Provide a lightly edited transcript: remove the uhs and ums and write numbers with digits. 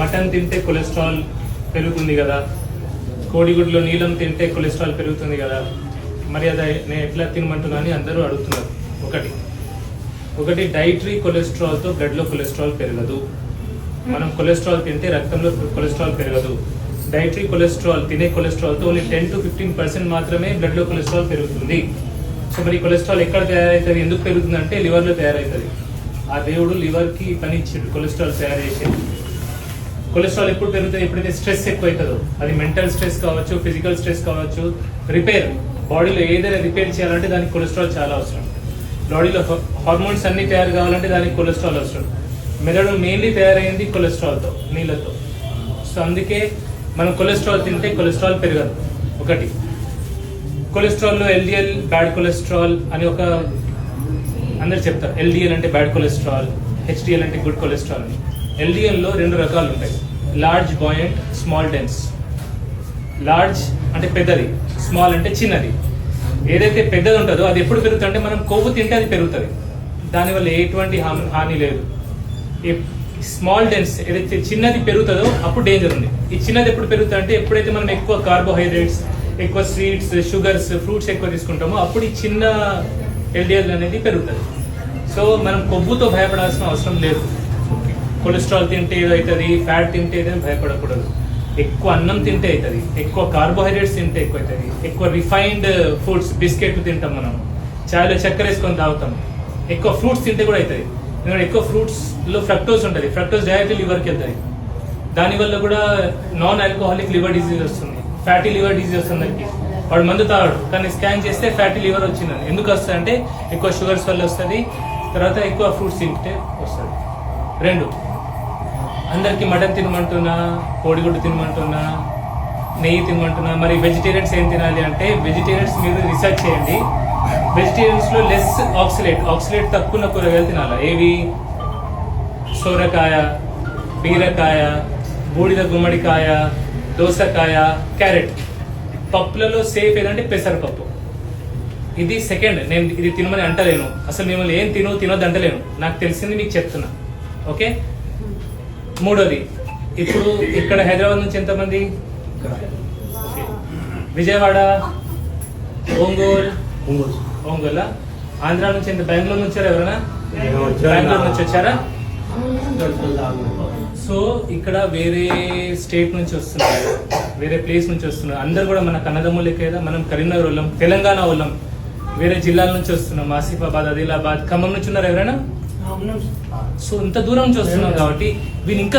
Mutton తింటే cholesterol పెరుగుతుంది కదా, కోడిగుడ్లో నీలం తింటే కొలెస్ట్రాల్ పెరుగుతుంది కదా, మరి అది నేను ఎట్లా తినమంటున్నా అని అందరూ అడుగుతున్నారు. ఒకటి డైటరీ కొలెస్ట్రాల్తో బ్లడ్లో కొలెస్ట్రాల్ పెరగదు. మనం కొలెస్ట్రాల్ తింటే రక్తంలో కొలెస్ట్రాల్ పెరగదు. డైటరీ కొలెస్ట్రాల్ తినే కొలెస్ట్రాల్తో ఓన్లీ 10 to 15% మాత్రమే బ్లడ్లో కొలెస్ట్రాల్ పెరుగుతుంది. సో మరి కొలెస్ట్రాల్ ఎక్కడ తయారవుతుంది, ఎందుకు పెరుగుతుంది అంటే లివర్లో తయారవుతుంది. ఆ దేవుడు లివర్కి పని ఇచ్చాడు కొలెస్ట్రాల్ తయారు చేసేది. కొలెస్ట్రాల్ ఎప్పుడు పెరుగుతుంది, ఎప్పుడైతే స్ట్రెస్ ఎక్కువ అవుతుందో, అది మెంటల్ స్ట్రెస్ కావచ్చు, ఫిజికల్ స్ట్రెస్ కావచ్చు, రిపేర్ బాడీలో ఏదైనా రిపేర్ చేయాలంటే దానికి కొలెస్ట్రాల్ చాలా అవసరం. బాడీలో హార్మోన్స్ అన్ని తయారు కావాలంటే దానికి కొలెస్ట్రాల్ అవసరం. మెదడు మెయిన్లీ తయారైంది కొలెస్ట్రాల్తో, నీళ్ళతో. సో అందుకే మనం కొలెస్ట్రాల్ తింటే కొలెస్ట్రాల్ పెరగదు. ఒకటి కొలెస్ట్రాల్లో ఎల్డిఎల్ బ్యాడ్ కొలెస్ట్రాల్ అని ఒక అందరు చెప్తారు. ఎల్డిఎల్ అంటే బ్యాడ్ కొలెస్ట్రాల్, హెచ్డిఎల్ అంటే గుడ్ కొలెస్ట్రాల్ అని. ఎల్డిఎల్లో 2 రకాలు ఉంటాయి, లార్జ్ బాయంట్, స్మాల్ డెన్స్. లార్జ్ అంటే పెద్దది, స్మాల్ అంటే చిన్నది. ఏదైతే పెద్దది ఉంటుందో అది ఎప్పుడు పెరుగుతుంది అంటే మనం కొవ్వు తింటే అది పెరుగుతుంది, దానివల్ల ఎటువంటి హాని లేదు. స్మాల్ డెన్స్ ఏదైతే చిన్నది పెరుగుతుందో అప్పుడు డేంజర్ ఉంది. ఈ చిన్నది ఎప్పుడు పెరుగుతుంది అంటే ఎప్పుడైతే మనం ఎక్కువ కార్బోహైడ్రేట్స్, ఎక్కువ స్వీట్స్, షుగర్స్, ఫ్రూట్స్ ఎక్కువ తీసుకుంటామో అప్పుడు ఈ చిన్న ఎల్డిఎల్ అనేది పెరుగుతుంది. సో మనం కొవ్వుతో భయపడాల్సిన అవసరం లేదు. కొలెస్ట్రాల్ తింటే ఏదవుతుంది, ఫ్యాట్ తింటే ఏదైనా భయపడకూడదు. ఎక్కువ అన్నం తింటే అవుతుంది, ఎక్కువ కార్బోహైడ్రేట్స్ తింటే ఎక్కువ అవుతుంది, ఎక్కువ రిఫైన్డ్ ఫుడ్స్, బిస్కెట్లు తింటాం, మనం చాయ్లో చక్కెర వేసుకొని తాగుతాం, ఎక్కువ ఫ్రూట్స్ తింటే కూడా అవుతుంది. ఎందుకంటే ఎక్కువ ఫ్రూట్స్ లో ఫ్రక్టోజ్ ఉంటుంది, ఫ్రక్టోజ్ డైరెక్ట్లీ లివర్కి వెళ్తుంది. దానివల్ల కూడా నాన్ ఆల్కహాలిక్ లివర్ డిజీజ్ వస్తుంది, ఫ్యాటీ లివర్ డిజీజ్ వస్తుంది. దానికి వాడు మందు తాగాడు కానీ స్కాన్ చేస్తే ఫ్యాటీ లివర్ వచ్చిందని. ఎందుకు వస్తుంది అంటే ఎక్కువ షుగర్స్ వల్ల వస్తుంది, తర్వాత ఎక్కువ ఫ్రూట్స్ తింటే వస్తుంది. 2, అందరికి మటన్ తినమంటున్నా, కోడిగుడ్డు తినమంటున్నా, నెయ్యి తినమంటున్నా. మరి వెజిటేరియన్స్ ఏం తినాలి అంటే వెజిటేరియన్స్ మీరు రీసెర్చ్ చేయండి. వెజిటేరియన్స్ లో లెస్ ఆక్సిలేట్ తక్కువ ఉన్న కూరగాయలు తినాలి. ఏవి? సోరకాయ, బీరకాయ, బూడిద గుమ్మడికాయ, దోసకాయ, క్యారెట్. పప్పులలో సేఫ్ ఏదంటే పెసరపప్పు. ఇది సెకండ్. నేను ఇది తినమని అంటలేను, అసలు మిమ్మల్ని ఏం తినొద్దు అంటలేను, నాకు తెలిసింది మీకు చెప్తున్నా. ఓకే. 3వది, ఇప్పుడు ఇక్కడ హైదరాబాద్ నుంచి ఎంతమంది? విజయవాడ, ఒంగోలు, ఆంధ్ర నుంచి ఎంత? బెంగళూరు నుంచి వచ్చారా ఎవరైనా? బెంగళూరు నుంచి వచ్చారా? సో ఇక్కడ వేరే స్టేట్ నుంచి వస్తున్నారు, వేరే ప్లేస్ నుంచి వస్తున్నారు. అందరు కూడా మన కన్నదమ్ములే కదా. మనం కరీంనగర్ వాళ్ళం, తెలంగాణ వాళ్ళం, వేరే జిల్లాల నుంచి వస్తున్నాం, ఆసిఫాబాద్, ఆదిలాబాద్, ఖమ్మం నుంచి ఉన్నారు ఎవరైనా? సో ఇంత దూరం నుంచి వస్తున్నాం కాబట్టి వీళ్ళు ఇంకా